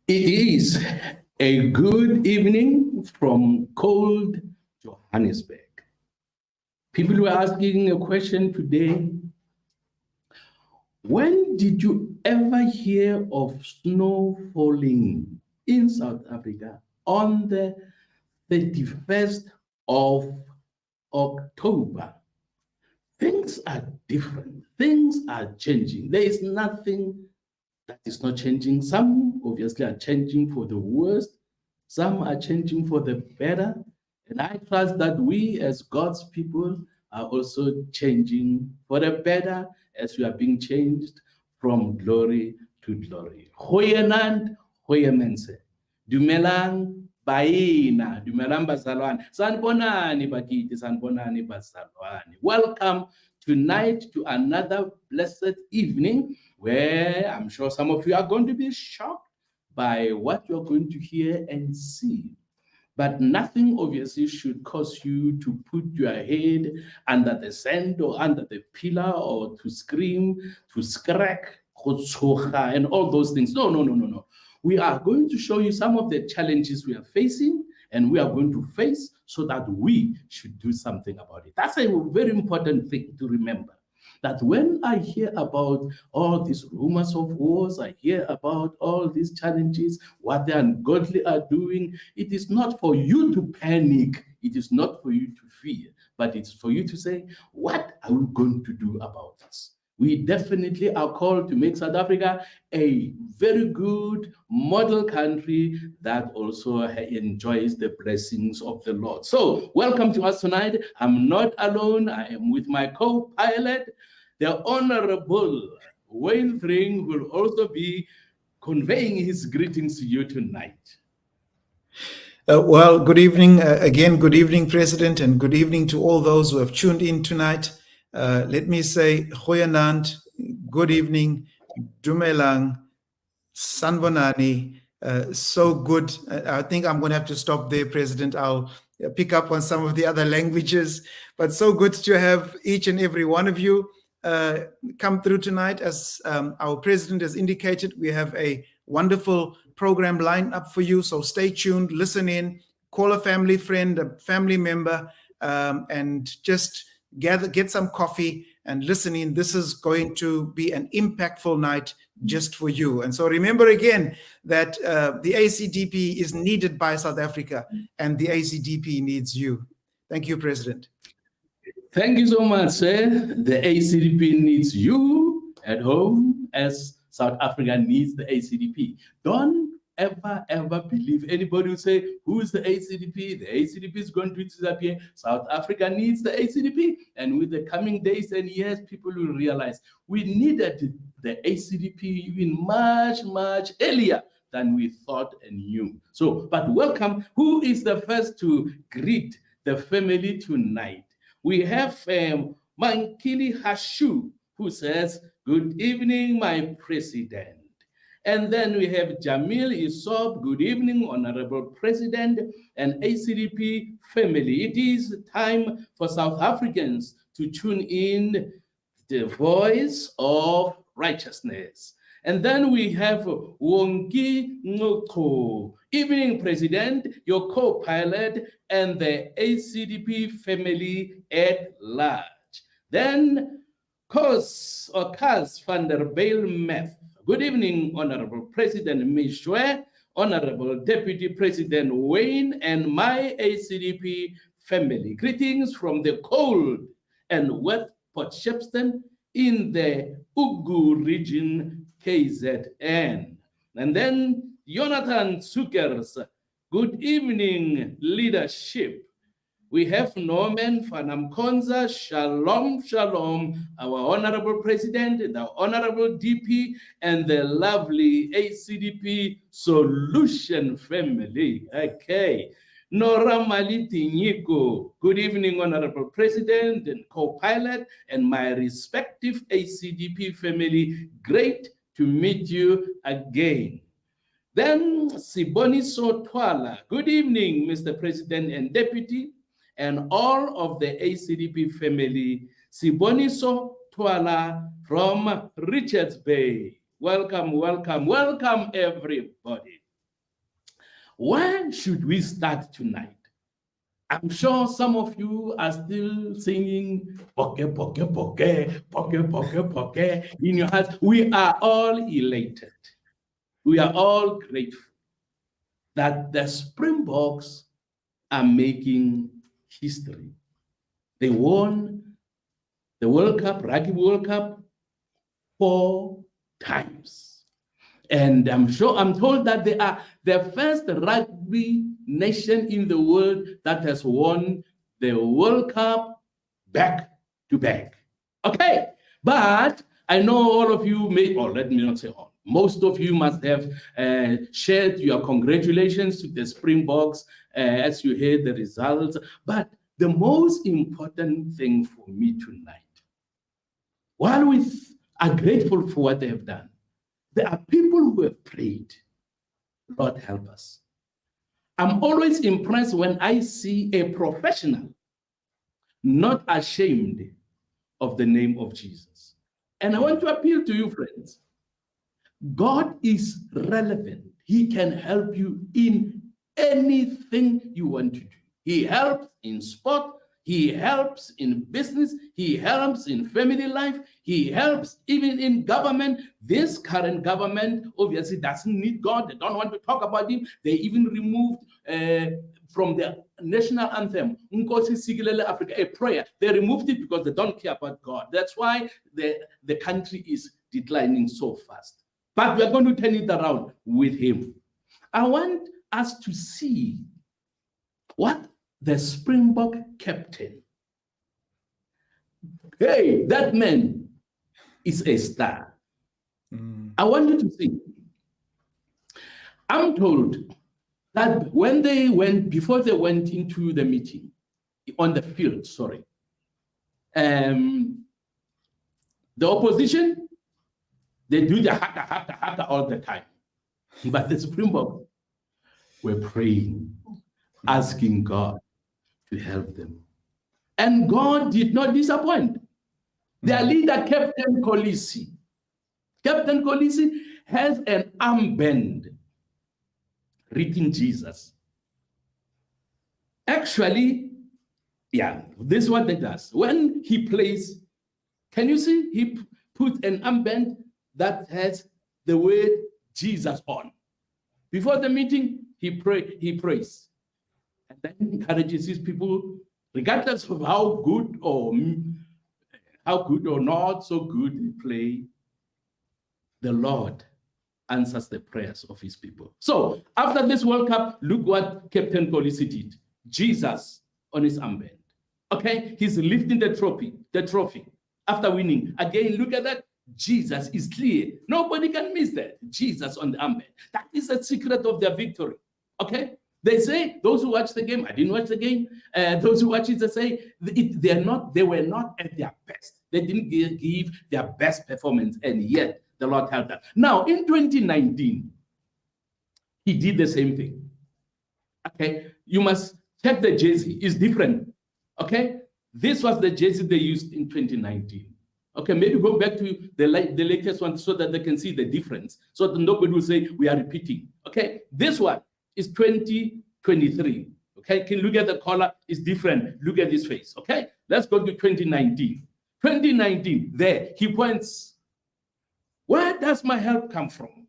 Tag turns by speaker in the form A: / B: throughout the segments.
A: It is a good evening from cold Johannesburg. People were asking a question today. When did you ever hear of snow falling in South Africa on the 31st of October? Things are different. Things are changing. There is nothing that is not changing. Some obviously are changing for the worst. Some are changing for the better. And I trust that we as God's people are also changing for the better as we are being changed from glory to glory. Goeienaand, goeie mense. Dumelang baina, dumelang bazalwane. Sanibonani bakiti, sanibonani bazalwane. Welcome tonight to another blessed evening where I'm sure some of you are going to be shocked by what you're going to hear and see. But nothing obviously should cause you to put your head under the sand or under the pillar or to scream, to scrack, and all those things. No. We are going to show you some of the challenges we are facing and we are going to face so that we should do something about it. That's a very important thing to remember. That when I hear about all these rumors of wars, I hear about all these challenges, what the ungodly are doing, it is not for you to panic. It is not for you to fear, but it's for you to say, what are we going to do about this? We definitely are called to make South Africa a very good model country that also enjoys the blessings of the Lord. So welcome to us tonight. I'm not alone. I am with my co-pilot, the Honorable Wayne Thring, will also be conveying his greetings to you tonight.
B: Well, good evening again. Good evening, President, and good evening to all those who have tuned in tonight. Let me say, goeienaand, good evening, dumelang, sanbonani, so good. I think I'm going to have to stop there, President. I'll pick up on some of the other languages, but so good to have each and every one of you come through tonight. As our President has indicated, we have a wonderful program lined up for you, so stay tuned, listen in, call a family friend, a family member, and just get some coffee and listen in. This is going to be an impactful night just for you. And so remember again that the ACDP is needed by South Africa and the ACDP needs you. Thank you, President.
A: Thank you so much, sir. The ACDP needs you at home as South Africa needs the ACDP. Don't ever believe anybody who say, who's the ACDP? The ACDP is going to disappear. South Africa needs the ACDP. And with the coming days and years, people will realize we needed the ACDP even much earlier than we thought and knew. So, but welcome. Who is the first to greet the family tonight? We have Mankili Hashu, who says, good evening, my president. And then we have Jamil Isob, good evening, Honorable President and ACDP family. It is time for South Africans to tune in the voice of righteousness. And then we have Wongi Ngoko, evening president, your co-pilot, and the ACDP family at large. Then Kos van der Bijl-Meth. Good evening, Honorable President Mishwe, Honorable Deputy President Wayne, and my ACDP family. Greetings from the cold and wet Port Shepstone in the Ugu region, KZN. And then Jonathan Sukers. Good evening, leadership. We have Norman Fanamkonza. Shalom, shalom, our honorable president, the honorable DP, and the lovely ACDP solution family. Okay. Nora Maliti Nyiko. Good evening, honorable president and co-pilot, and my respective ACDP family. Great to meet you again. Then Siboniso Twala. Good evening, Mr. President and Deputy, and all of the ACDP family. Siboniso Twala from Richards Bay. Welcome, welcome, welcome, everybody. Where should we start tonight? I'm sure some of you are still singing poke, poke, poke, poke, poke, poke in your hearts. We are all elated. We are all grateful that the Springboks are making history. They won the World Cup, Rugby World Cup, 4 times. And I'm told that they are the first rugby nation in the world that has won the World Cup back to back. Okay, but I know all of you may, or let me not say all, most of you must have shared your congratulations to the Springboks as you heard the results. But the most important thing for me tonight, while we are grateful for what they have done, there are people who have prayed, Lord help us. I'm always impressed when I see a professional not ashamed of the name of Jesus. And I want to appeal to you, friends. God is relevant. He can help you in anything you want to do. He helps in sport. He helps in business. He helps in family life. He helps even in government. This current government obviously doesn't need God. They don't want to talk about him. They even removed from the national anthem, Nkosi Sikelel Africa, a prayer. They removed it because they don't care about God. That's why the country is declining so fast. But we're going to turn it around with him. I want us to see what the Springbok captain, hey, that man is a star. I want you to see. I'm told that before they went into the meeting, on the field, sorry, the opposition, they do the haka all the time. But the Springbok were praying, asking God to help them. And God did not disappoint. Their leader, Captain Kolisi. Captain Kolisi has an armband written Jesus. Actually, yeah, this is what it does. When he plays, can you see? He put an armband that has the word Jesus on. Before the meeting, he prays. And then encourages his people, regardless of how good or not so good they play, the Lord answers the prayers of his people. So after this World Cup, look what Captain Kolisi did. Jesus on his armband. Okay, he's lifting the trophy after winning. Again, look at that. Jesus is clear. Nobody can miss that. Jesus on the armband. That is the secret of their victory. Okay. They say, those who watch the game, I didn't watch the game, those who watch it, they say they were not at their best. They didn't give their best performance, and yet the Lord helped them. Now, in 2019, he did the same thing. Okay, you must check the jersey. It's different. Okay, this was the jersey they used in 2019. Okay, maybe go back to the latest one so that they can see the difference, so that nobody will say we are repeating. Okay, this one is 2023. Okay, can you look at the color? It's different. Look at his face. Okay, let's go to 2019. 2019, there he points. Where does my help come from?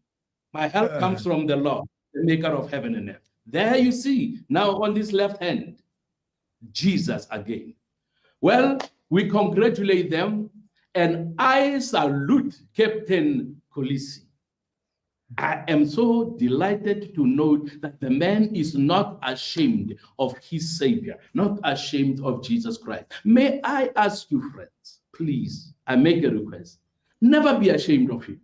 A: My help comes from the Lord, the maker of heaven and earth. There you see, now on this left hand, Jesus again. Well, we congratulate them, and I salute Captain Kolisi. I am so delighted to note that the man is not ashamed of his Savior, not ashamed of Jesus Christ. May I ask you, friends, please, I make a request, never be ashamed of him.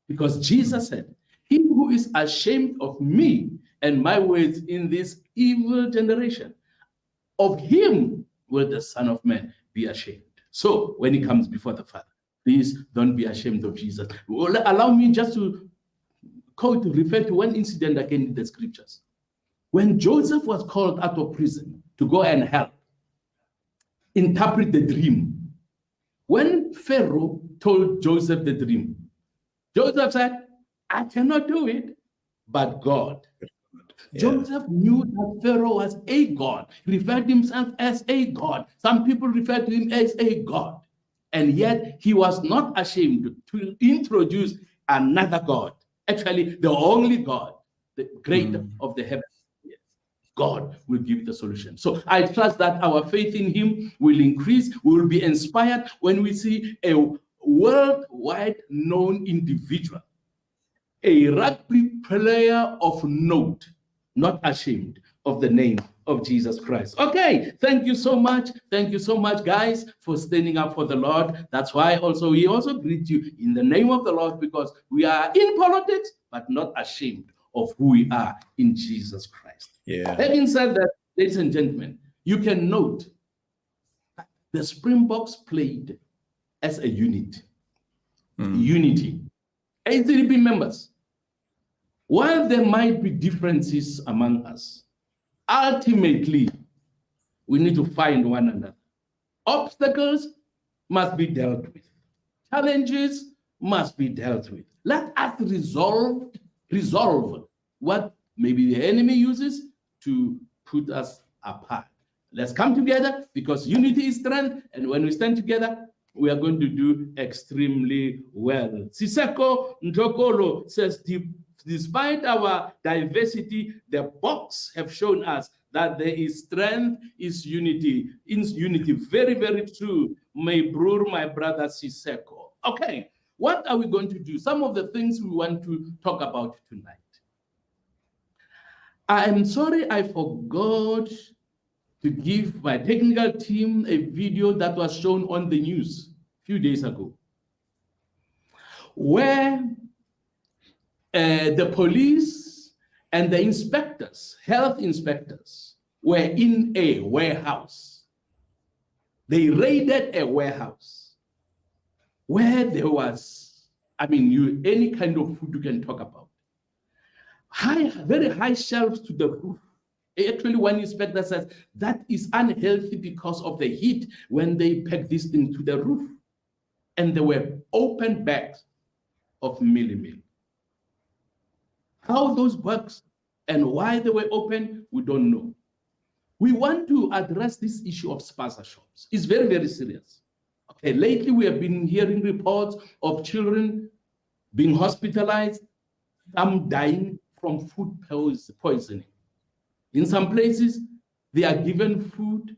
A: Because Jesus said, he who is ashamed of me and my words in this evil generation, of him will the Son of Man be ashamed. So when he comes before the Father, please don't be ashamed of Jesus. Allow me just to refer to one incident again in the scriptures. When Joseph was called out of prison to go and help interpret the dream, when Pharaoh told Joseph the dream, Joseph said, I cannot do it, but God. Yeah. Joseph knew that Pharaoh was a god, referred himself as a god. Some people refer to him as a god. And yet he was not ashamed to introduce another God. Actually, the only God, the creator of the heavens. God will give the solution. So I trust that our faith in him will increase. We will be inspired when we see a worldwide known individual, a rugby player of note, not ashamed of the name of Jesus Christ. Okay, thank you so much. Thank you so much, guys, for standing up for the Lord. That's why we also greet you in the name of the Lord, because we are in politics, but not ashamed of who we are in Jesus Christ.
B: Yeah.
A: Having said that, ladies and gentlemen, you can note the Springboks played as a unit. Unity. ACDP members, while there might be differences among us, ultimately, we need to find one another. Obstacles must be dealt with. Challenges must be dealt with. Let us resolve what maybe the enemy uses to put us apart. Let's come together, because unity is strength, and when we stand together, we are going to do extremely well. Siseko Njokolo says, despite our diversity, the Boks have shown us that there is strength, is unity. In unity, very, very true. My brother Siseko. Okay, what are we going to do? Some of the things we want to talk about tonight. I am sorry I forgot to give my technical team a video that was shown on the news a few days ago, where the police and the inspectors, health inspectors, were in a warehouse. They raided a warehouse where there was, any kind of food you can talk about. Very high shelves to the roof. Actually, one inspector says that is unhealthy because of the heat when they pack this thing to the roof. And there were open bags of meal. How those bags and why they were open, we don't know. We want to address this issue of spaza shops. It's very, very serious. Okay, lately we have been hearing reports of children being hospitalized, some dying from food poisoning. In some places, they are given food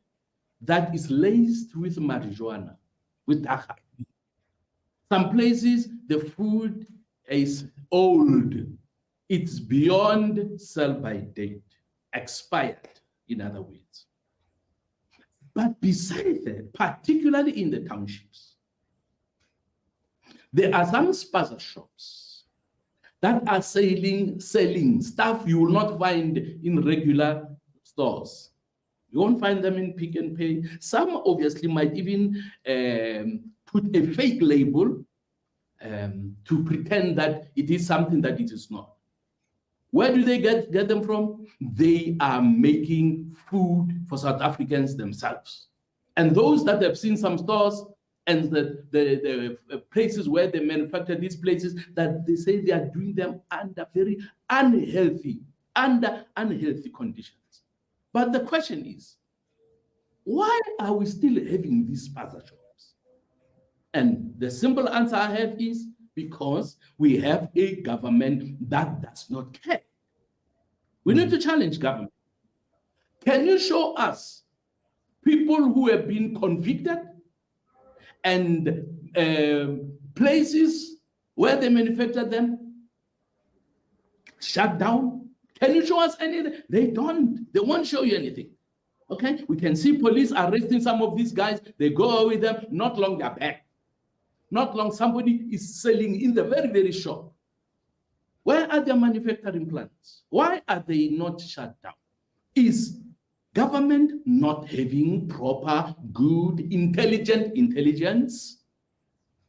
A: that is laced with marijuana, with dagga. Some places, the food is old. It's beyond sell-by date, expired, in other words. But besides that, particularly in the townships, there are some spaza shops that are selling stuff you will not find in regular stores. You won't find them in Pick n Pay. Some obviously might even put a fake label to pretend that it is something that it is not. Where do they get them from? They are making food for South Africans themselves. And those that have seen some stores and the places where they manufacture these places, that they say they are doing them under very unhealthy conditions. But the question is, why are we still having these spaza shops? And the simple answer I have is because we have a government that does not care. We need to challenge government. Can you show us people who have been convicted and places where they manufacture them? shut down. Can you show us anything? They don't. They won't show you anything. Okay, we can see police arresting some of these guys. They go with them. Not long they're back. Not long somebody is selling in the very, very shop. Where are their manufacturing plants? Why are they not shut down? Is government not having proper, good, intelligent intelligence?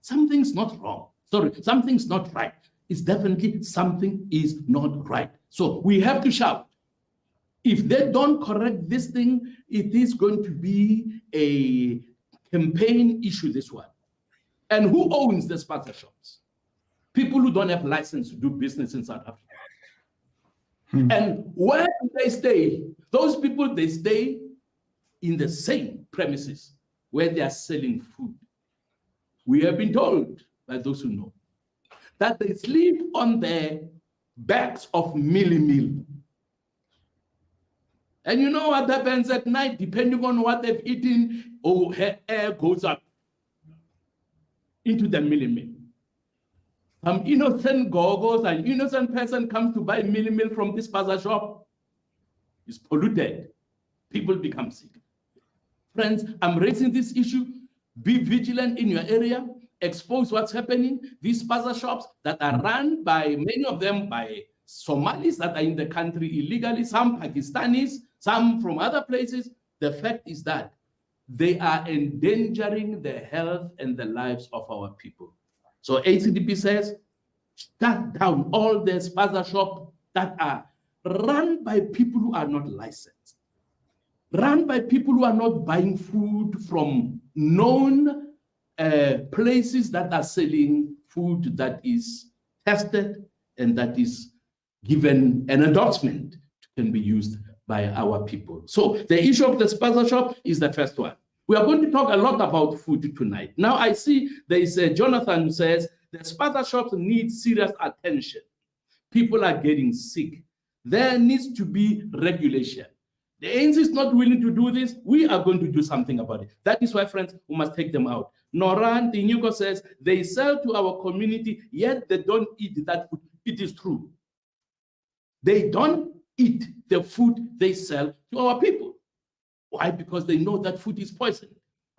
A: Something's not wrong. Sorry, something's not right. It's definitely something is not right. So we have to shout. If they don't correct this thing, it is going to be a campaign issue, this one. And who owns the spaza shops? People who don't have license to do business in South Africa. And where do they stay? Those people, they stay in the same premises where they are selling food. We have been told by those who know that they sleep on their backs of mealie. And you know what happens at night, depending on what they've eaten, air goes up into the mealie. Some innocent goggles, an innocent person comes to buy mealie from this spaza shop. It's polluted. People become sick. Friends, I'm raising this issue. Be vigilant in your area. Expose what's happening. These spaza shops that are run by, many of them by Somalis that are in the country illegally, some Pakistanis, some from other places. The fact is that they are endangering the health and the lives of our people. So ACDP says, shut down all the spaza shops that are run by people who are not licensed, run by people who are not buying food from known places that are selling food that is tested and that is given an endorsement can be used by our people. So the issue of the spaza shop is the first one. We are going to talk a lot about food tonight. Now I see there is a Jonathan who says the spaza shops need serious attention. People are getting sick. There needs to be regulation. The ANC is not willing to do this. We are going to do something about it. That is why, friends, we must take them out. Noran Tinyuko says they sell to our community, yet they don't eat that food. It is true. They don't eat the food they sell to our people. Why? Because they know that food is poison.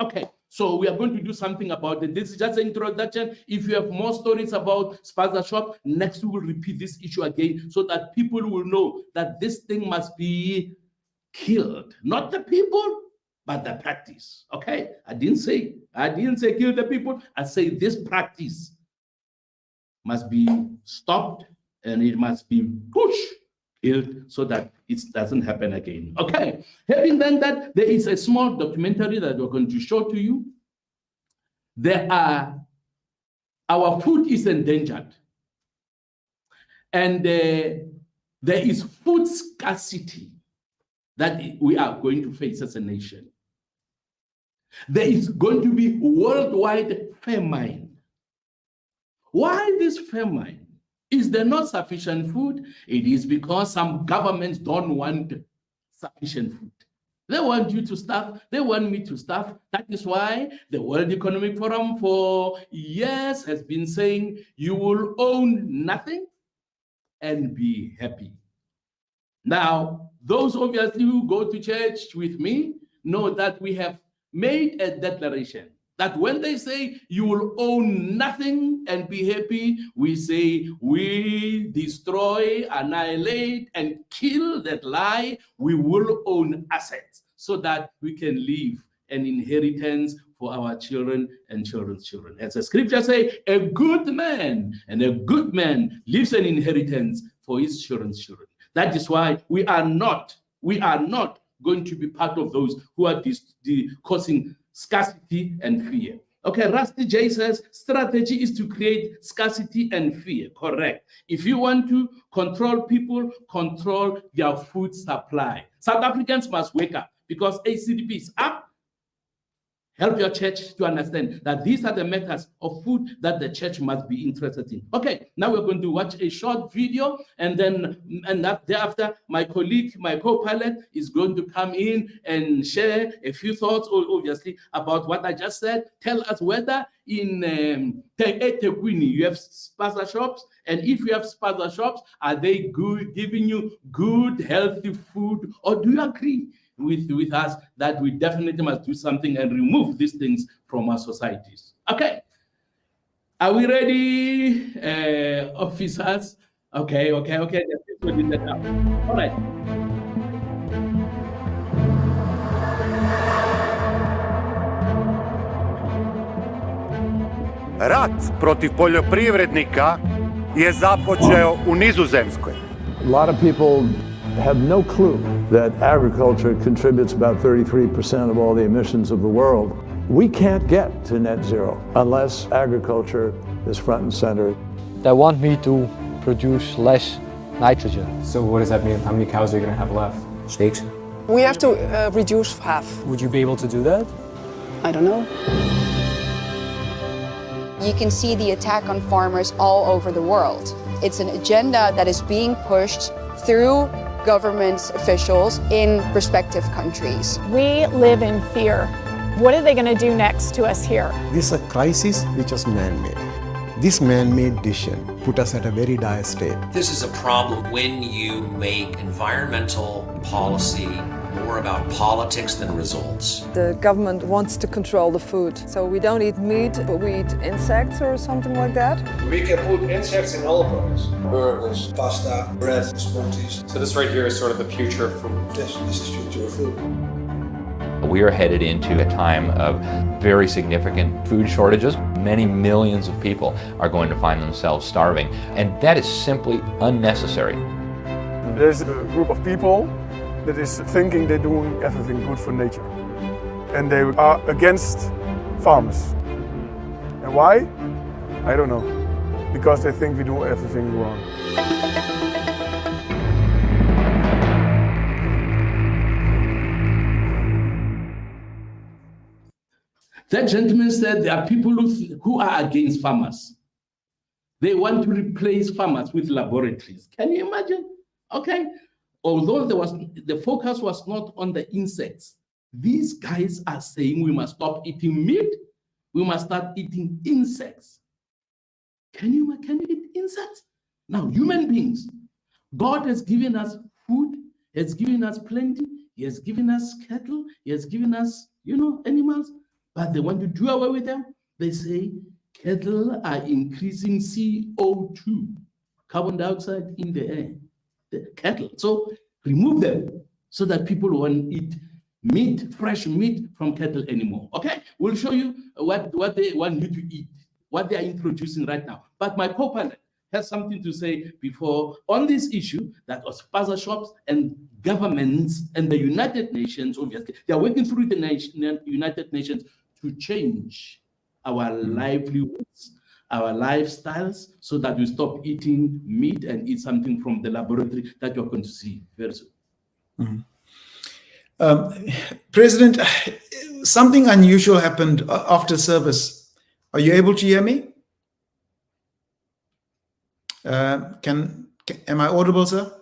A: Okay, so we are going to do something about it. This is just an introduction. If you have more stories about spaza shop, next we will repeat this issue again so that people will know that this thing must be killed. Not the people, but the practice. Okay, I didn't say kill the people. I say this practice must be stopped and it must be pushed, killed, so that it doesn't happen again. Okay, having done that, there is a small documentary that we're going to show to you. Our food is endangered. And there is food scarcity that we are going to face as a nation. There is going to be worldwide famine. Why this famine? Is there not sufficient food? It is because some governments don't want sufficient food. They want you to starve. They want me to starve. That is why the World Economic Forum for years has been saying you will own nothing and be happy. Now, those obviously who go to church with me know that we have made a declaration that when they say you will own nothing and be happy, we say we destroy, annihilate, and kill that lie. We will own assets so that we can leave an inheritance for our children and children's children. As the scripture says, a good man leaves an inheritance for his children's children. That is why we are not going to be part of those who are causing scarcity and fear. Okay, Rusty J says strategy is to create scarcity and fear. Correct. If you want to control people, control their food supply. South Africans must wake up because ACDP is up. help your church to understand that these are the matters of food that the church must be interested in. Okay, now we're going to watch a short video, and thereafter, my colleague, my co-pilot, is going to come in and share a few thoughts, obviously, about what I just said. Tell us whether in eThekwini you have spaza shops, and if you have spaza shops, are they good, giving you good, healthy food, or do you agree with us that we definitely must do something and remove these things from our societies? Okay. Are we ready, officers? Okay. All right.
C: Rat protiv poljoprivrednika je započeo u Nizozemskoj.
D: A lot of people have no clue that agriculture contributes about 33% of all the emissions of the world. We can't get to net zero unless agriculture is front and center.
E: They want me to produce less nitrogen.
F: So what does that mean? How many cows are you going to have left?
G: Steaks?
H: We have to reduce half.
F: Would you be able to do that?
H: I don't know.
I: You can see the attack on farmers all over the world. It's an agenda that is being pushed through government officials in respective countries.
J: We live in fear. What are they going to do next to us here?
K: This is a crisis which was man-made. This man-made decision put us at a very dire state.
G: This is a problem when you make environmental policy more about politics than results.
H: The government wants to control the food. So we don't eat meat, but we eat insects or something like that.
L: We can put insects in all products. Burgers, pasta, bread, smoothies.
F: So this right here is sort of the future of food.
L: Yes, this is future of food.
M: We are headed into a time of very significant food shortages. Many millions of people are going to find themselves starving, and that is simply unnecessary.
L: There's a group of people that is thinking they're doing everything good for nature. And they are against farmers. And why? I don't know. Because they think we do everything wrong.
A: That gentleman said there are people who are against farmers. They want to replace farmers with laboratories. Can you imagine? Okay. Although the focus was not on the insects, these guys are saying we must stop eating meat, we must start eating insects. Can you eat insects? Now, human beings, God has given us food, He has given us plenty, He has given us cattle, He has given us, animals, but they want to do away with them. They say cattle are increasing CO2, carbon dioxide in the air. The cattle. So remove them so that people won't eat meat, fresh meat from cattle anymore. Okay, we'll show you what they want you to eat, what they are introducing right now. But my co-pilot has something to say before on this issue that spaza shops and governments and the United Nations, obviously, they are working through the United Nations to change our livelihoods, our lifestyles, so that we stop eating meat and eat something from the laboratory that you're going to see very soon.
B: President, something unusual happened after service. Are you able to hear me? Am I audible, sir?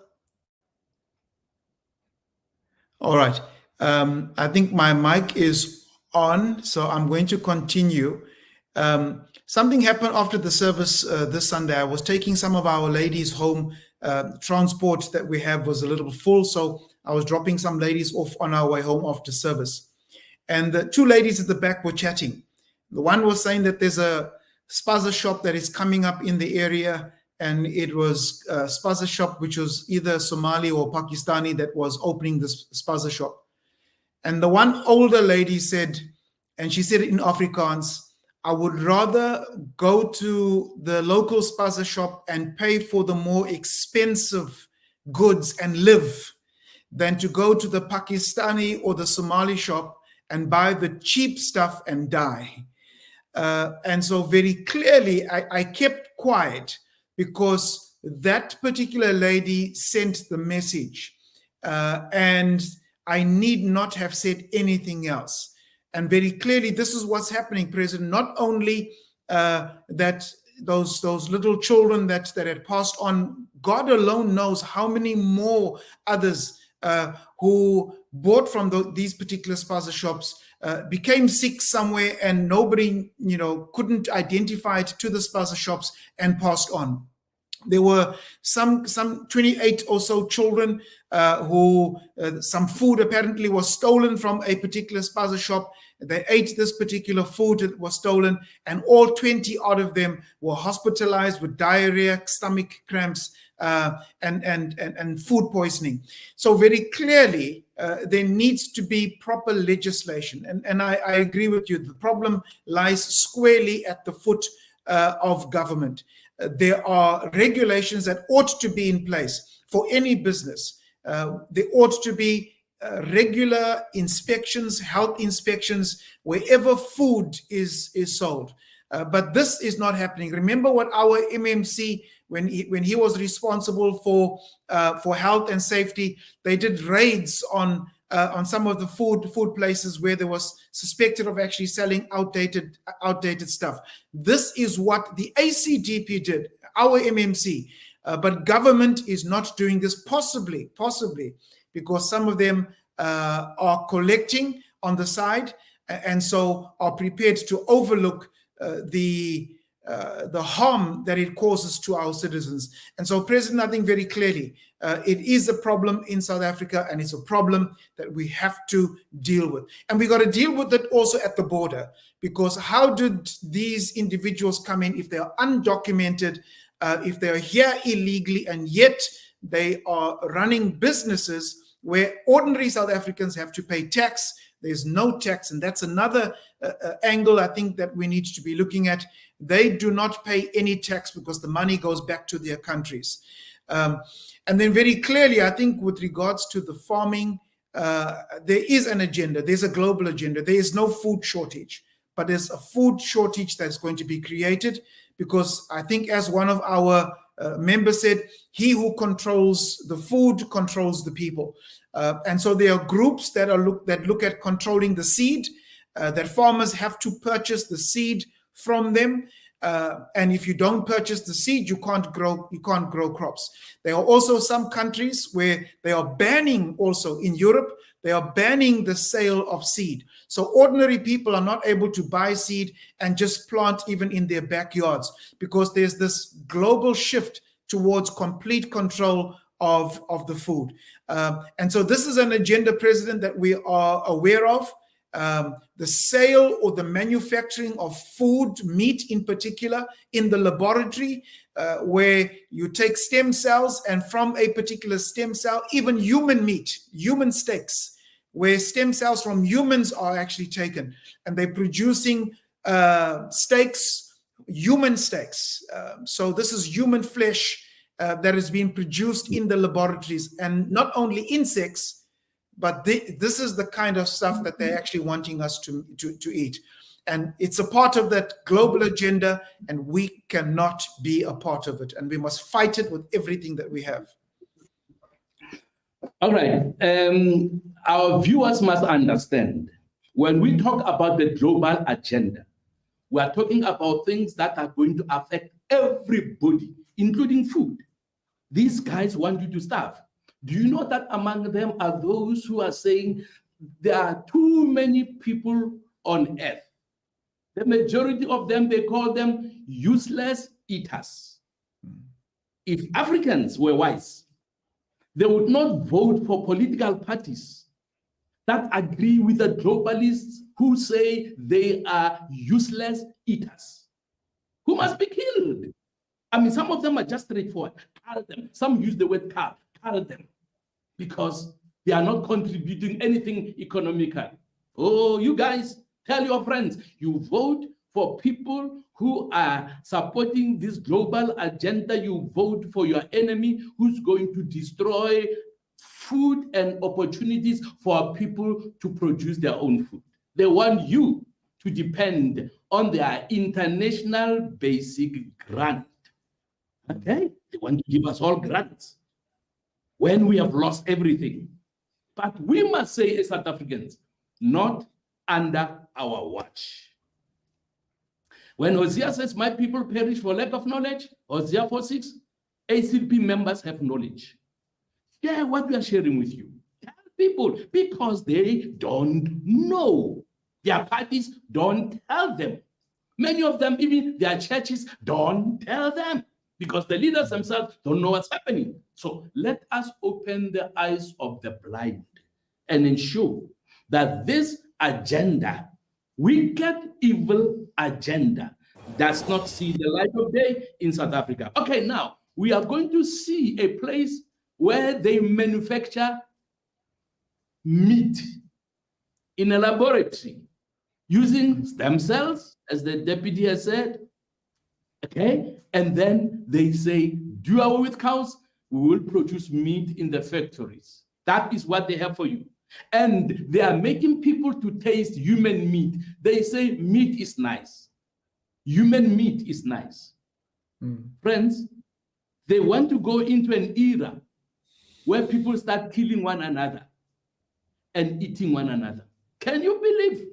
B: All right. I think my mic is on, so I'm going to continue. Something happened after the service this Sunday. I was taking some of our ladies home. Transport that we have was a little full, so I was dropping some ladies off on our way home after service. And the two ladies at the back were chatting. The one was saying that there's a spaza shop that is coming up in the area, and it was a spaza shop which was either Somali or Pakistani that was opening this spaza shop. And the one older lady said, and she said it in Afrikaans, I would rather go to the local spaza shop and pay for the more expensive goods and live than to go to the Pakistani or the Somali shop and buy the cheap stuff and die. And so very clearly, I kept quiet because that particular lady sent the message, and I need not have said anything else. And very clearly, this is what's happening, President. Not only that those little children that had passed on, God alone knows how many more others who bought from these particular spaza shops became sick somewhere, and nobody, couldn't identify it to the spaza shops and passed on. There were some 28 or so children who some food apparently was stolen from a particular spaza shop. They ate this particular food that was stolen, and all 20 out of them were hospitalized with diarrhea, stomach cramps, and food poisoning. So very clearly, there needs to be proper legislation. And I agree with you. The problem lies squarely at the foot of government. There are regulations that ought to be in place for any business. There ought to be regular inspections, health inspections, wherever food is sold. But this is not happening. Remember what our MMC, when he was responsible for health and safety, they did raids on some of the food places where there was suspected of actually selling outdated stuff. This is what the ACDP did, our MMC, but government is not doing this, possibly because some of them are collecting on the side, and so are prepared to overlook the harm that it causes to our citizens. And so, President, I think very clearly, it is a problem in South Africa, and it's a problem that we have to deal with. And we got to deal with it also at the border, because how did these individuals come in if they are undocumented, if they are here illegally, and yet they are running businesses where ordinary South Africans have to pay tax? There's no tax, and that's another angle I think that we need to be looking at. They do not pay any tax because the money goes back to their countries. And then very clearly, I think with regards to the farming, there is an agenda. There's a global agenda. There is no food shortage, but there's a food shortage that's going to be created, because I think, as one of our members said, he who controls the food controls the people. And so there are groups that look at controlling the seed, that farmers have to purchase the seed from them. And if you don't purchase the seed, you can't grow crops. There are also some countries where they are banning, also in Europe, they are banning the sale of seed. So ordinary people are not able to buy seed and just plant even in their backyards, because there's this global shift towards complete control of the food. And so this is an agenda, President, that we are aware of. The sale or the manufacturing of food, meat in particular, in the laboratory, where you take stem cells, and from a particular stem cell, even human meat, human steaks, where stem cells from humans are actually taken, and they're producing steaks, human steaks. So this is human flesh that is being produced in the laboratories, and not only insects, but this is the kind of stuff that they're actually wanting us to eat. And it's a part of that global agenda, and we cannot be a part of it. And we must fight it with everything that we have.
A: All right. Our viewers must understand, when we talk about the global agenda, we are talking about things that are going to affect everybody, including food. These guys want you to starve. Do you know that among them are those who are saying there are too many people on earth? The majority of them, they call them useless eaters. If Africans were wise, they would not vote for political parties that agree with the globalists who say they are useless eaters, who must be killed. I mean, some of them are just straightforward. Kill them. Some use the word kill them, because they are not contributing anything economically. Oh, you guys, tell your friends, you vote for people who are supporting this global agenda. You vote for your enemy who's going to destroy food and opportunities for people to produce their own food. They want you to depend on their international basic grant. Okay? They want to give us all grants when we have lost everything. But we must say, as South Africans, not under our watch. When Hosea says, my people perish for lack of knowledge, Hosea 4:6, ACP members have knowledge. Share what we are sharing with you. Tell people, because they don't know. Their parties don't tell them. Many of them, even their churches, don't tell them because the leaders themselves don't know what's happening. So let us open the eyes of the blind and ensure that this agenda, wicked, evil agenda, does not see the light of day in South Africa. Okay, now we are going to see a place where they manufacture meat in a laboratory using stem cells, as the deputy has said. Okay, and then they say, do away with cows, we will produce meat in the factories. That is what they have for you. And they are making people to taste human meat. They say meat is nice. Human meat is nice. Friends, they want to go into an era where people start killing one another and eating one another. Can you believe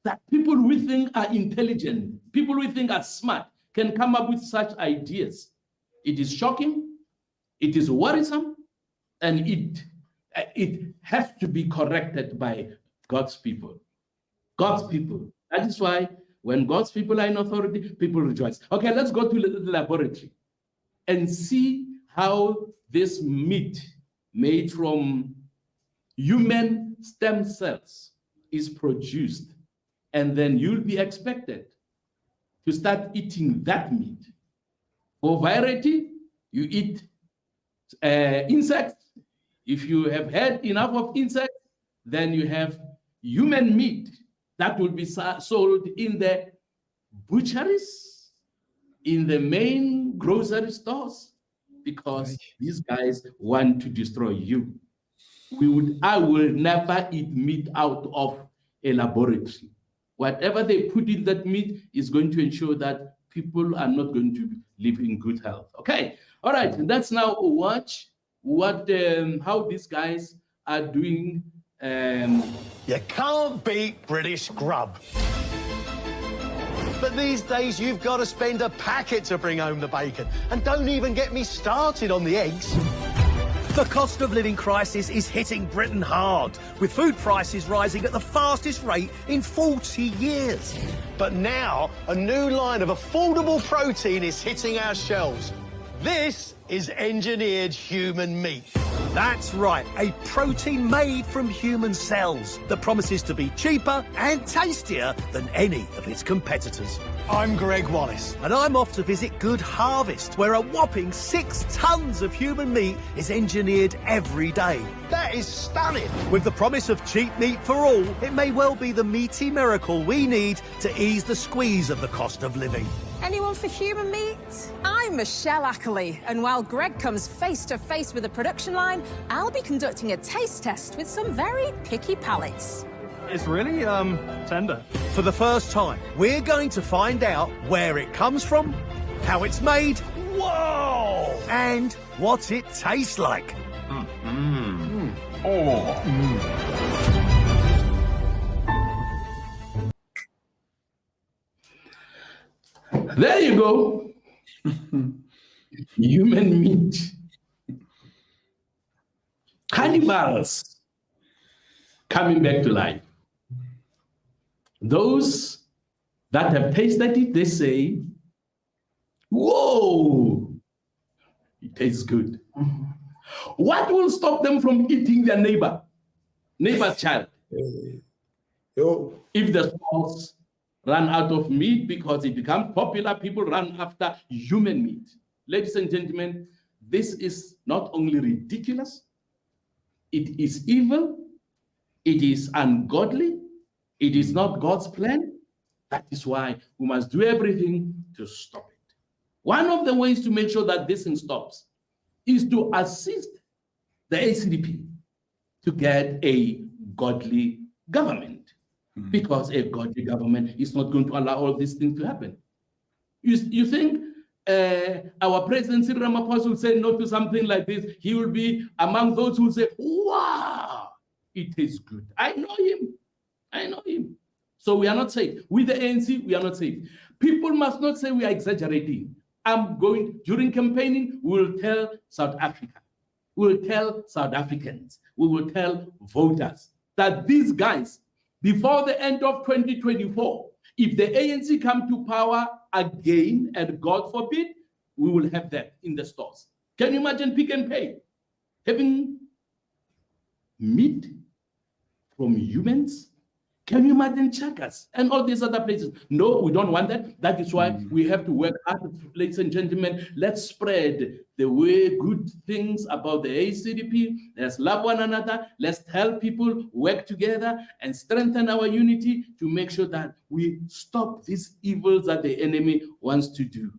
A: that people we think are intelligent, people we think are smart, can come up with such ideas? It is shocking, it is worrisome, and it has to be corrected by God's people. God's people. That is why when God's people are in authority, people rejoice. Okay, let's go to the laboratory and see how this meat made from human stem cells is produced. And then you'll be expected to start eating that meat. For variety, you eat insects. If you have had enough of insects, then you have human meat that will be sold in the butcheries, in the main grocery stores, because these guys want to destroy you. I will never eat meat out of a laboratory. Whatever they put in that meat is going to ensure that people are not going to live in good health. Okay, all right, let's now watch how these guys are doing.
N: You can't beat British grub. But these days, you've got to spend a packet to bring home the bacon. And don't even get me started on the eggs.
O: The cost of living crisis is hitting Britain hard, with food prices rising at the fastest rate in 40 years.
N: But now, a new line of affordable protein is hitting our shelves. This is engineered human meat.
O: That's right, a protein made from human cells that promises to be cheaper and tastier than any of its competitors.
N: I'm Greg Wallace.
O: And I'm off to visit Good Harvest, where a whopping 6 tons of human meat is engineered every day.
N: That is stunning.
O: With the promise of cheap meat for all, it may well be the meaty miracle we need to ease the squeeze of the cost of living.
P: Anyone for human meat? I'm Michelle Ackley, and while Greg comes face to face with the production line, I'll be conducting a taste test with some very picky palates.
O: It's really, tender. For the first time, we're going to find out where it comes from, how it's made, whoa, and what it tastes like.
A: There you go. Human meat. Cannibals coming back to life. Those that have tasted it, they say, whoa, it tastes good. What will stop them from eating their neighbor's child? If the stores run out of meat because it becomes popular, people run after human meat. Ladies and gentlemen, this is not only ridiculous, it is evil, it is ungodly, it is not God's plan. That is why we must do everything to stop it. One of the ways to make sure that this thing stops is to assist the ACDP to get a godly government. Because a godly government is not going to allow all these things to happen. You think our president Cyril Ramaphosa will say no to something like this? He will be among those who say, wow, it is good. I know him. So we are not safe. With the ANC, we are not safe. People must not say we are exaggerating. During campaigning, we will tell South Africa, we will tell South Africans, we will tell voters that these guys, before the end of 2024, if the ANC come to power again, and God forbid, we will have that in the stores. Can you imagine Pick n Pay having meat from humans? Can you imagine Checkers and all these other places? No, we don't want that. That is why we have to work hard, ladies and gentlemen. Let's spread the way good things about the ACDP. Let's love one another. Let's help people work together and strengthen our unity to make sure that we stop these evils that the enemy wants to do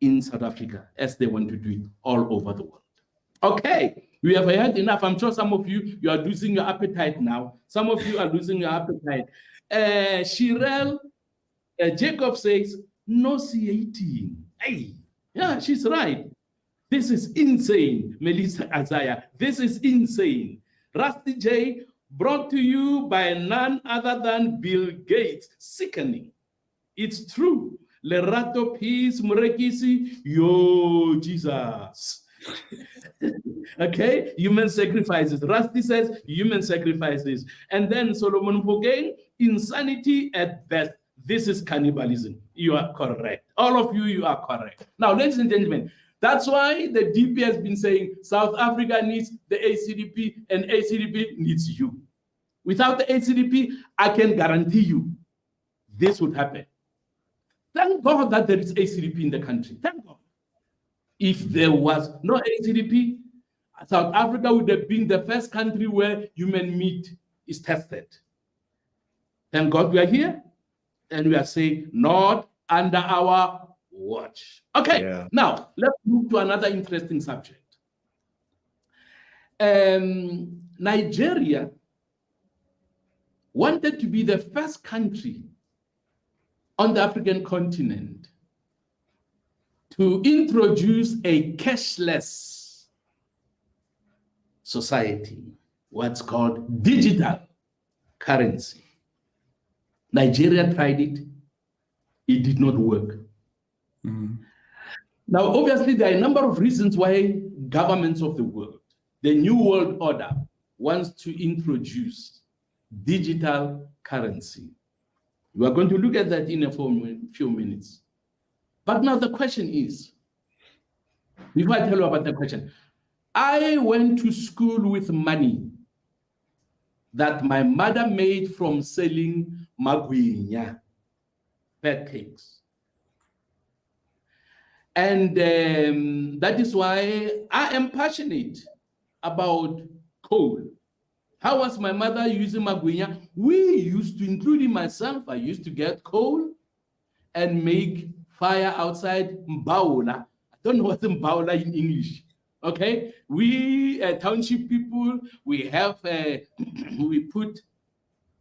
A: in South Africa, as they want to do it all over the world. Okay, we have heard enough. I'm sure some of you are losing your appetite now. Some of you are losing your appetite. Shirel Jacob says, nauseating. Hey, yeah, she's right. This is insane, Melissa Isaiah. This is insane. Rusty J, brought to you by none other than Bill Gates. Sickening. It's true. Lerato Peace Murekisi, yo, Jesus. Okay, human sacrifices. Rusty says human sacrifices. And then Solomon Pogain, insanity at best. This is cannibalism. You are correct. All of you, you are correct. Now, ladies and gentlemen, that's why the DP has been saying South Africa needs the ACDP and ACDP needs you. Without the ACDP, I can guarantee you this would happen. Thank God that there is ACDP in the country. Thank God. If there was no ACDP, South Africa would have been the first country where human meat is tested. Thank God we are here, and we are saying not under our watch. Okay, Now let's move to another interesting subject. Nigeria wanted to be the first country on the African continent to introduce a cashless society, what's called digital currency. Nigeria tried it. It did not work. Now, obviously, there are a number of reasons why governments of the world, the New World Order, wants to introduce digital currency. We are going to look at that in a few minutes. But now the question is, before I tell you about the question, I went to school with money that my mother made from selling magwinya, fat cakes. And that is why I am passionate about coal. How was my mother using magwinya? We used to, including myself, I used to get coal and make fire outside Mbaula. I don't know what's Mbaula in English. Okay, we township people, we have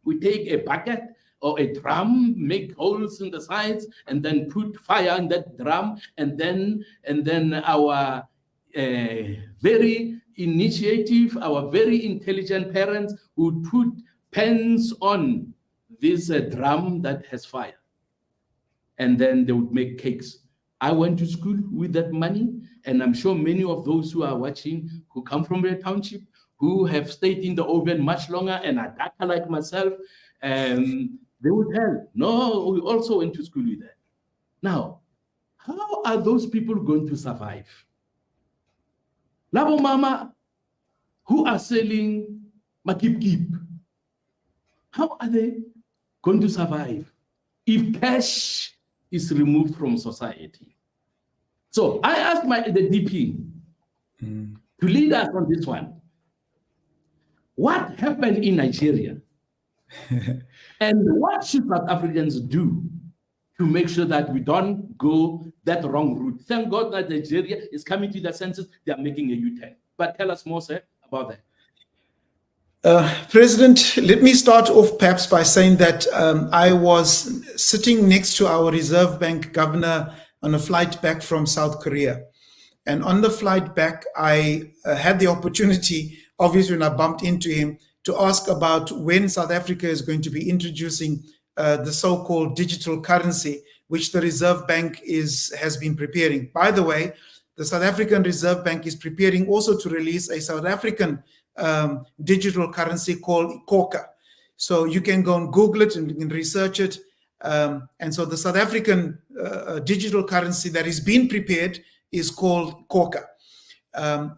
A: we take a bucket or a drum, make holes in the sides, and then put fire in that drum, and then our very initiative, our very intelligent parents would put pens on this drum that has fire, and then they would make cakes. I went to school with that money, and I'm sure many of those who are watching, who come from the township, who have stayed in the oven much longer and are darker like myself, they would tell, no, we also went to school with that. Now, how are those people going to survive? Labo Mama, who are selling makip-kip, how are they going to survive if cash is removed from society? So I asked the DP to lead us on this one. What happened in Nigeria? And what should South Africans do to make sure that we don't go that wrong route? Thank God that Nigeria is coming to the senses. They are making a U-turn. But tell us more, sir, about that.
B: President, let me start off perhaps by saying that I was sitting next to our Reserve Bank governor on a flight back from South Korea. And on the flight back, I had the opportunity, obviously when I bumped into him, to ask about when South Africa is going to be introducing the so-called digital currency, which the Reserve Bank has been preparing. By the way, the South African Reserve Bank is preparing also to release a South African digital currency called iKhokha. So you can go and Google it and you can research it. And so the South African digital currency that is being prepared is called iKhokha.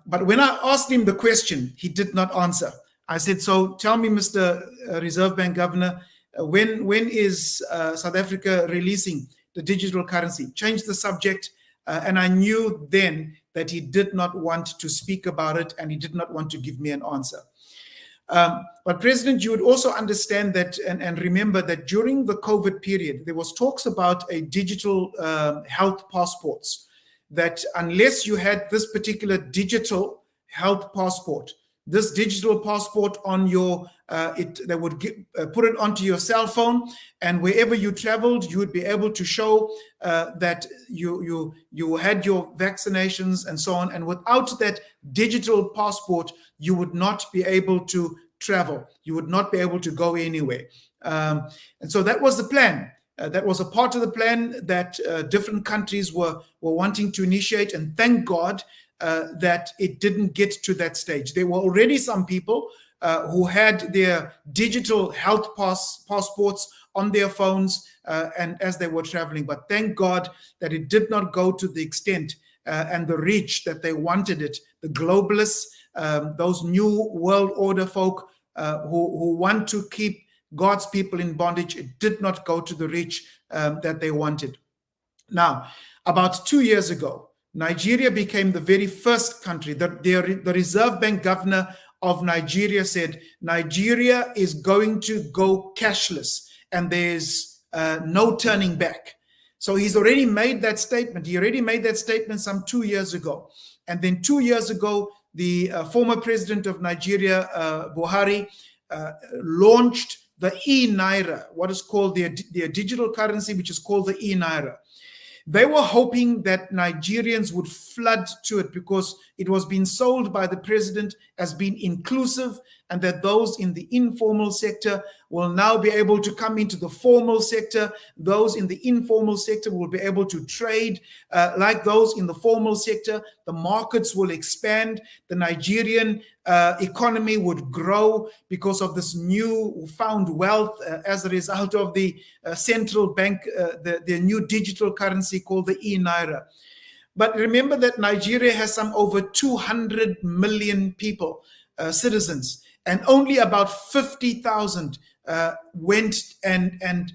B: But when I asked him the question, he did not answer. I said, so tell me, Mr. Reserve Bank Governor, when is South Africa releasing the digital currency? Changed the subject, and I knew then that he did not want to speak about it and he did not want to give me an answer. But President, you would also understand that and remember that during the COVID period, there was talks about a digital health passports, that unless you had this particular digital health passport, this digital passport on your, they would put it onto your cell phone, and wherever you traveled, you would be able to show that you had your vaccinations and so on. And without that digital passport, you would not be able to travel. You would not be able to go anywhere. And so that was the plan. That was a part of the plan that different countries were wanting to initiate, and thank God that it didn't get to that stage. There were already some people who had their digital health passports on their phones and as they were traveling, but thank God that it did not go to the extent and the reach that they wanted it. The globalists, those new world order folk who want to keep God's people in bondage, it did not go to the reach that they wanted. Now, about 2 years ago, Nigeria became the very first country that the Reserve Bank governor of Nigeria said, Nigeria is going to go cashless and there's no turning back. So he's already made that statement. He already made that statement some 2 years ago. And then 2 years ago, the former president of Nigeria, Buhari, launched the e-Naira, what is called their digital currency, which is called the e-Naira. They were hoping that Nigerians would flood to it because it was being sold by the president as being inclusive, and that those in the informal sector will now be able to come into the formal sector. Those in the informal sector will be able to trade like those in the formal sector. The markets will expand. The Nigerian economy would grow because of this new found wealth as a result of the central bank, the new digital currency called the e-Naira. But remember that Nigeria has some over 200 million people, citizens, and only about 50,000 went and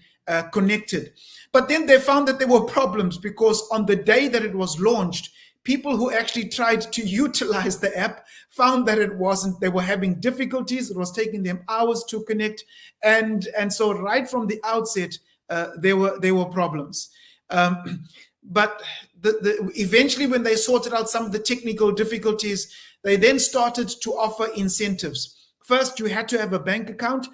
B: connected. But then they found that there were problems because on the day that it was launched, people who actually tried to utilize the app found that it wasn't, they were having difficulties. It was taking them hours to connect. And so right from the outset, there were problems. But eventually when they sorted out some of the technical difficulties, they then started to offer incentives. First, you had to have a bank account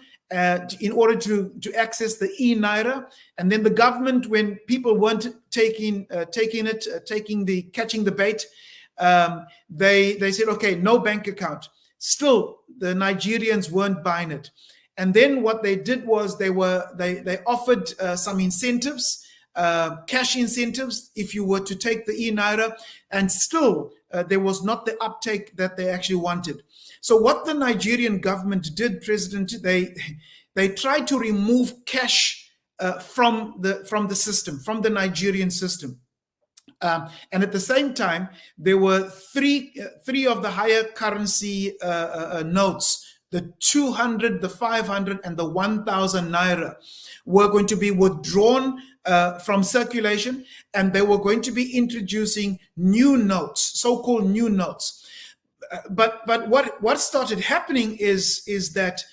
B: in order to access the e-Naira, and then the government, when people weren't catching the bait, they said, okay, no bank account. Still, the Nigerians weren't buying it, and then what they did was they offered some incentives, cash incentives, if you were to take the e-Naira, and still there was not the uptake that they actually wanted. So what the Nigerian government did, President, they tried to remove cash from the system, from the Nigerian system. And at the same time, there were three of the higher currency notes, the 200, the 500, and the 1,000 Naira were going to be withdrawn from circulation, and they were going to be introducing new notes, so-called new notes. But what started happening is that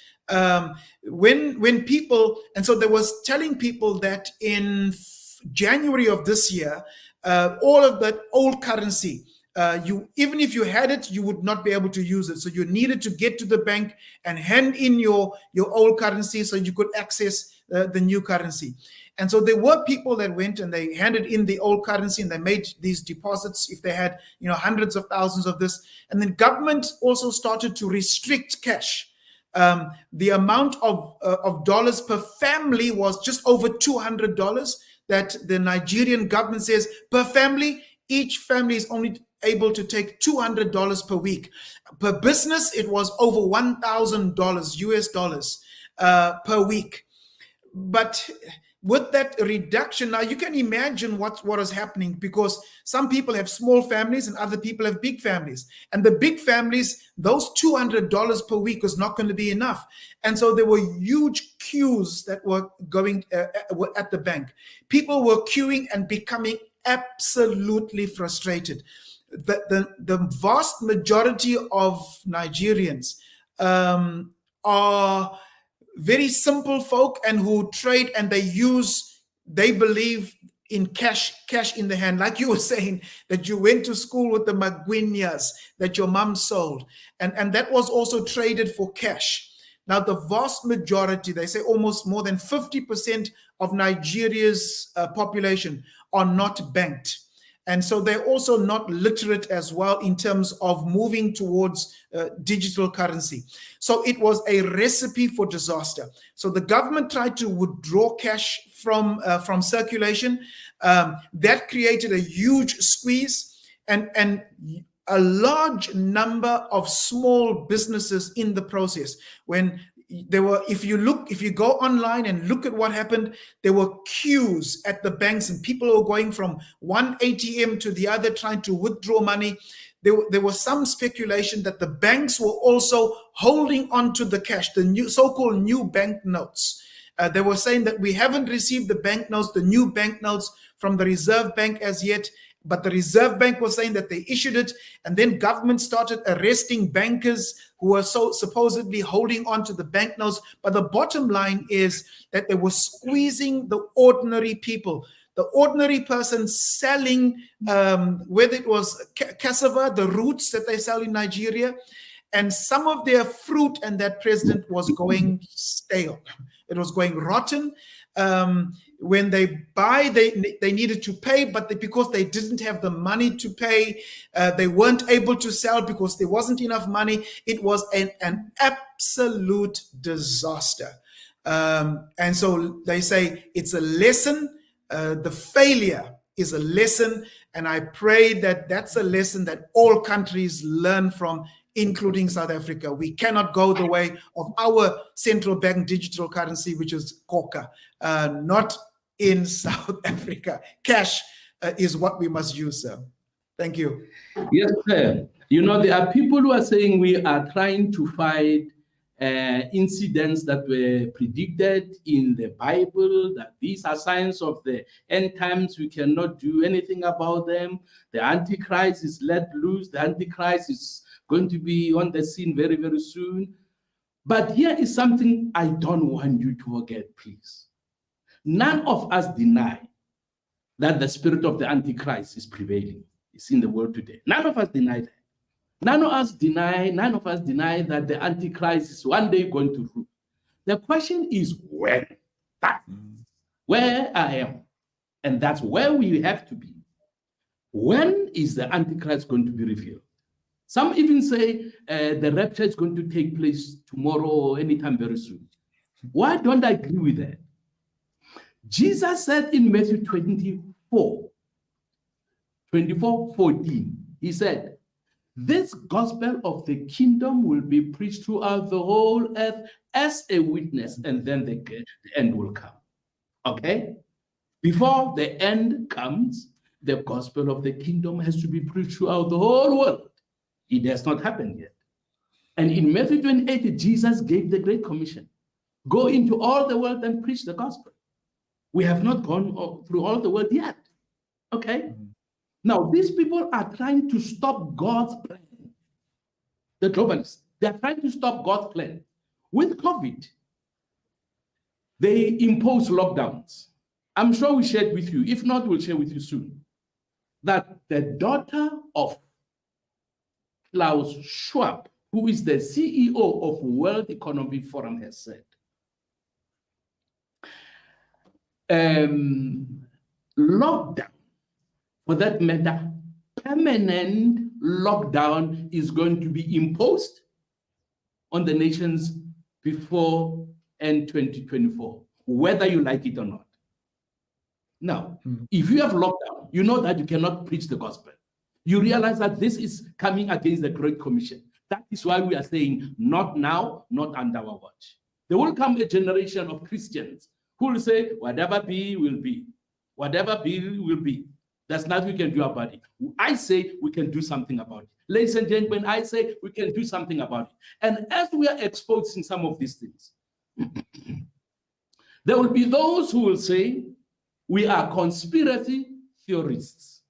B: when people, and so there was telling people that in January of this year, all of that old currency, even if you had it, you would not be able to use it. So you needed to get to the bank and hand in your old currency so you could access the new currency. And so there were people that went and they handed in the old currency and they made these deposits if they had, hundreds of thousands of this. And then government also started to restrict cash. The amount of dollars per family was just over $200 that the Nigerian government says per family. Each family is only able to take $200 per week. Per business, it was over $1,000 US dollars per week. But with that reduction, now you can imagine what is happening, because some people have small families and other people have big families. And the big families, those $200 per week was not going to be enough. And so there were huge queues that were going at the bank. People were queuing and becoming absolutely frustrated. The vast majority of Nigerians are very simple folk and who trade, and they believe in cash in the hand. Like you were saying, that you went to school with the Magwinias that your mom sold, and that was also traded for cash. Now, the vast majority, they say almost more than 50% of Nigeria's population are not banked. And so they're also not literate as well in terms of moving towards digital currency. So it was a recipe for disaster. So the government tried to withdraw cash from circulation. That created a huge squeeze, and a large number of small businesses in the process. When there were, if you go online and look at what happened, there were queues at the banks and people were going from one ATM to the other trying to withdraw money. There was some speculation that the banks were also holding on to the cash, the new so-called new banknotes. They were saying that we haven't received the banknotes, the new banknotes from the Reserve Bank as yet. But the Reserve Bank was saying that they issued it, and then government started arresting bankers who were supposedly holding on to the banknotes. But the bottom line is that they were squeezing the ordinary people, the ordinary person selling, whether it was cassava, the roots that they sell in Nigeria, and some of their fruit, and that president was going stale. It was going rotten. When they buy, they needed to pay, but because they didn't have the money to pay, they weren't able to sell because there wasn't enough money. It was an absolute disaster. And so they say it's a lesson. The failure is a lesson. And I pray that that's a lesson that all countries learn from, including South Africa. We cannot go the way of our central bank digital currency, which is Koka, not in South Africa. Cash is what we must use, sir. Thank you.
A: Yes, sir. You know, there are people who are saying we are trying to fight incidents that were predicted in the Bible, that these are signs of the end times. We cannot do anything about them. The Antichrist is let loose. The Antichrist is going to be on the scene very, very soon. But here is something I don't want you to forget, please. None of us deny that the spirit of the Antichrist is prevailing. It's in the world today. None of us deny that. None of us deny that the Antichrist is one day going to rule. The question is when. That's where I am. And that's where we have to be. When is the Antichrist going to be revealed? Some even say the rapture is going to take place tomorrow or anytime very soon. Why don't I agree with that? Jesus said in Matthew 24:14, he said, this gospel of the kingdom will be preached throughout the whole earth as a witness, and then the end will come. Okay? Before the end comes, the gospel of the kingdom has to be preached throughout the whole world. It has not happened yet. And in Matthew 28, Jesus gave the Great Commission. Go into all the world and preach the gospel. We have not gone through all the world yet. Okay? Now, these people are trying to stop God's plan. The globalists, they are trying to stop God's plan. With COVID, they impose lockdowns. I'm sure we shared with you. If not, we'll share with you soon. That the daughter of Klaus Schwab, who is the CEO of World Economic Forum, has said, lockdown, for that matter, permanent lockdown is going to be imposed on the nations before end 2024, whether you like it or not. Now, if you have lockdown, you know that you cannot preach the gospel. You realize that this is coming against the Great Commission. That is why we are saying, not now, not under our watch. There will come a generation of Christians who will say, whatever be, will be. Whatever be, will be. There's nothing we can do about it. I say we can do something about it. Ladies and gentlemen, I say we can do something about it. And as we are exposing some of these things, there will be those who will say, we are conspiracy theorists.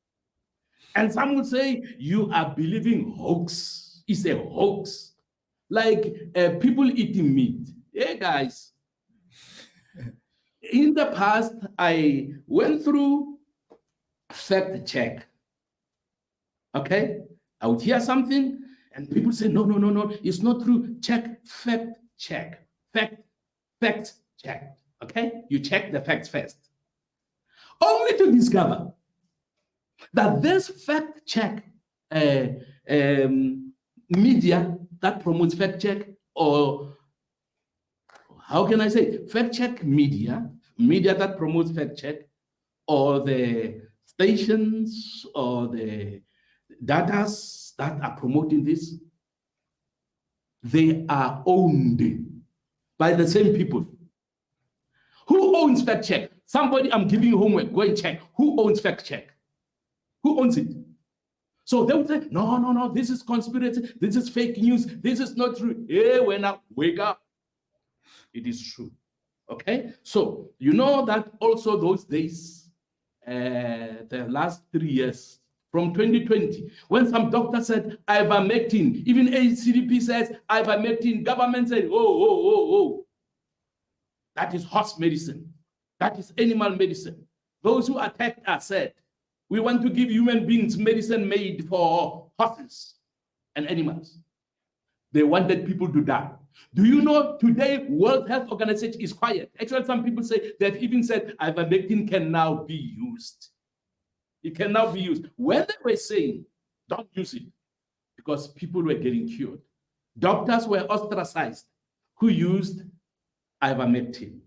A: And some will say, you are believing hoax. It's a hoax. Like people eating meat. Hey, guys. In the past, I went through fact check. Okay? I would hear something, and people say, no, it's not true. Check, fact check. Fact check. Okay? You check the facts first. Only to discover that this fact check media that promotes fact check, or how can I say, fact check media that promotes fact check, or the stations or the datas that are promoting this, they are owned by the same people. Who owns fact check? Somebody, I'm giving you homework, go and check. Who owns fact check? Who owns it? So they would say, no, this is conspiracy, this is fake news, this is not true. Hey, when I wake up, it is true. Okay? So you know that also those days, the last 3 years, from 2020, when some doctor said ivermectin, even ACDP says ivermectin, government said, oh. That is horse medicine. That is animal medicine. Those who attacked us said, we want to give human beings medicine made for horses and animals. They wanted people to die. Do you know today World Health Organization is quiet? Actually, some people say, they've even said ivermectin can now be used. It can now be used. When they were saying, don't use it, because people were getting cured. Doctors were ostracized who used ivermectin.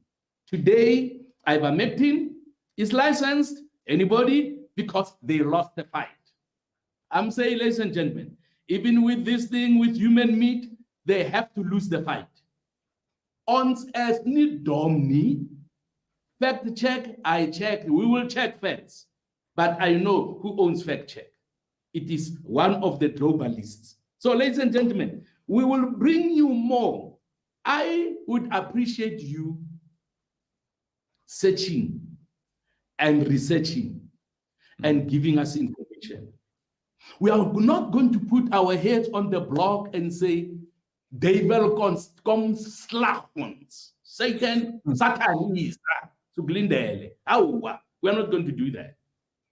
A: Today, ivermectin is licensed, anybody, because they lost the fight. I'm saying, ladies and gentlemen, even with this thing with human meat, they have to lose the fight. Ons as ni domni, fact check, I check, we will check facts. But I know who owns fact check. It is one of the globalists. So, ladies and gentlemen, we will bring you more. I would appreciate you searching and researching and giving us information. We are not going to put our heads on the block and say, Devil comes slagons. Satan is to Glendale. We are not going to do that.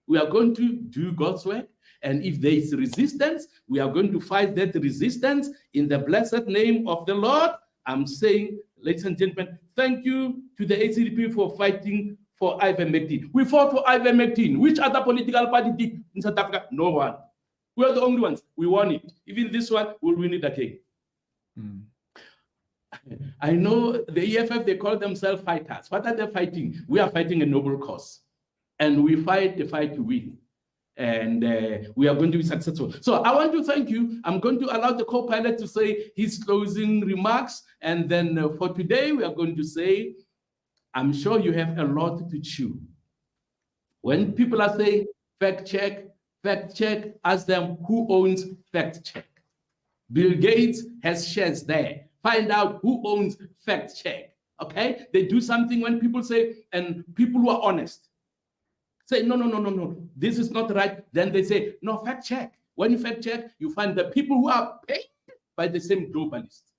A: We are going to do God's work. And if there is resistance, we are going to fight that resistance in the blessed name of the Lord. I'm saying, ladies and gentlemen, thank you to the ACDP for fighting for ivermectin. We fought for ivermectin. Which other political party did in South Africa? No one. We are the only ones. We won it. Even this one, we'll win it again. I know the EFF, they call themselves fighters. What are they fighting? We are fighting a noble cause. And we fight the fight to win. And we are going to be successful. So I want to thank you. I'm going to allow the co-pilot to say his closing remarks. And then for today, we are going to say, I'm sure you have a lot to chew. When people are saying fact check, ask them who owns fact check. Bill Gates has shares there. Find out who owns fact check. Okay? They do something when people say, and people who are honest say, no, this is not right. Then they say, no, fact check. When you fact check, you find the people who are paid by the same globalists.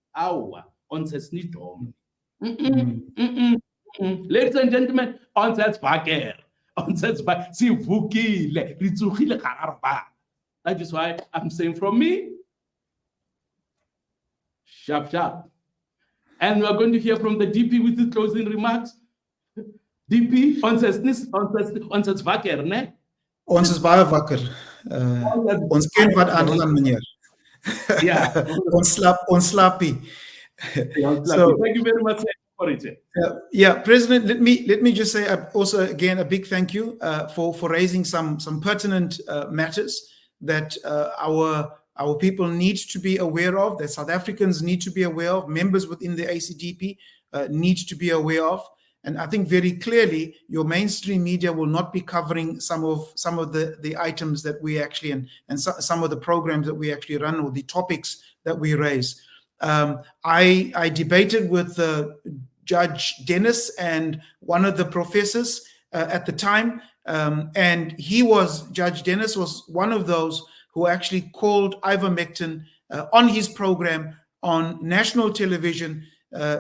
A: Ladies and gentlemen, that is why I'm saying from me, sharp. And we are going to hear from the DP with the closing remarks. DP, ons is wakker, né?
B: Ons is baie wakker. Ons ken wat aangaan, meneer.
A: Ja.
B: Ons slaapie. So,
A: thank you very much for it.
B: yeah, President, let me just say also again a big thank you for raising some pertinent matters that our people need to be aware of, that South Africans need to be aware of, members within the ACDP need to be aware of. And I think very clearly your mainstream media will not be covering some of the items that we actually and some of the programs that we actually run, or the topics that we raise. I debated with Judge Dennis and one of the professors at the time, and Judge Dennis was one of those who actually called ivermectin on his program on national television,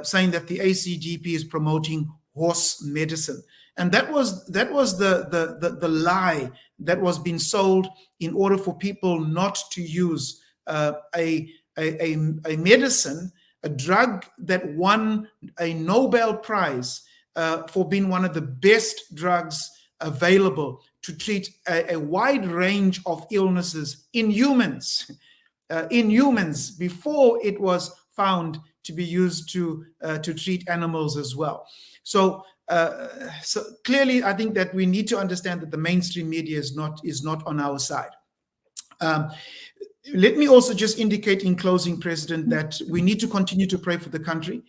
B: saying that the ACDP is promoting horse medicine. And that was the lie that was being sold in order for people not to use a medicine, a drug that won a Nobel Prize for being one of the best drugs available to treat a wide range of illnesses in humans, before it was found to be used to treat animals as well. So clearly, I think that we need to understand that the mainstream media is not on our side. Let me also just indicate in closing, President, that we need to continue to pray for the country.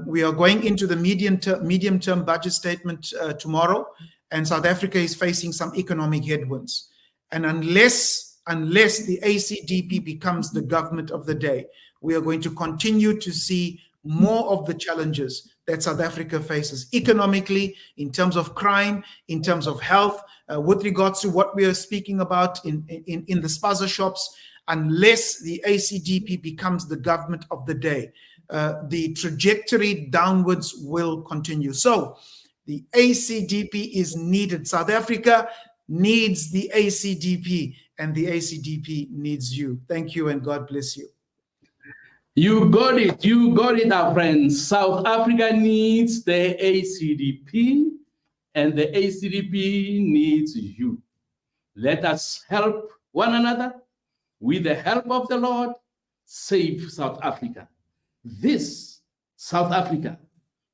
B: We are going into the medium-term budget statement tomorrow, and South Africa is facing some economic headwinds. And unless the ACDP becomes the government of the day, we are going to continue to see more of the challenges that South Africa faces economically, in terms of crime, in terms of health, with regards to what we are speaking about in the spaza shops. Unless the ACDP becomes the government of the day, the trajectory downwards will continue. So the ACDP is needed. South Africa needs the ACDP, and the ACDP needs you. Thank you, and God bless you.
A: You got it, our friends. South Africa needs the ACDP, and the ACDP needs you. Let us help one another. With the help of the Lord, save South Africa. This South Africa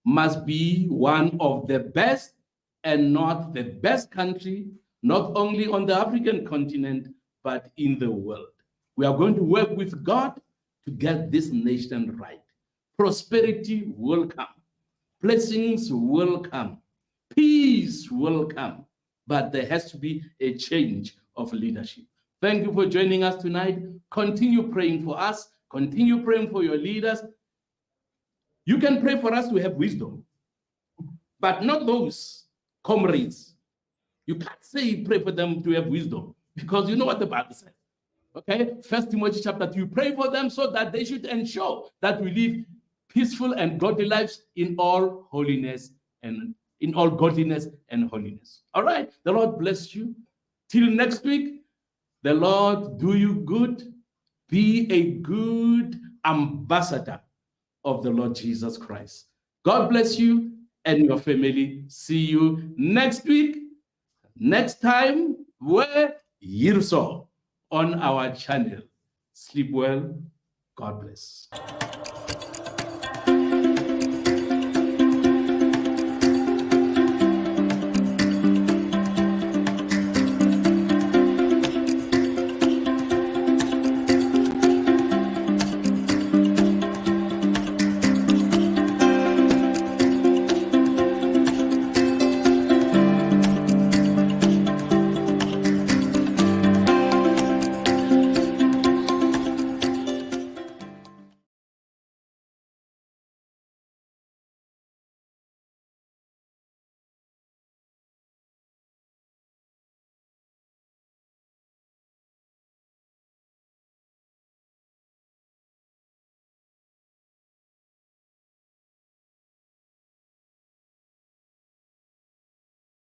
A: must be one of the best, and not the best country, not only on the African continent, but in the world. We are going to work with God to get this nation right. Prosperity will come. Blessings will come. Peace will come. But there has to be a change of leadership. Thank you for joining us tonight. Continue praying for us. Continue praying for your leaders. You can pray for us to have wisdom, but not those comrades. You can't say pray for them to have wisdom, because you know what the Bible says. Okay, 1 Timothy chapter 2, pray for them so that they should ensure that we live peaceful and godly lives in all holiness and in all godliness and holiness. All right, the Lord bless you. Till next week, the Lord do you good. Be a good ambassador of the Lord Jesus Christ. God bless you and your family. See you next week, next time, where Yirso on our channel. Sleep well. God bless.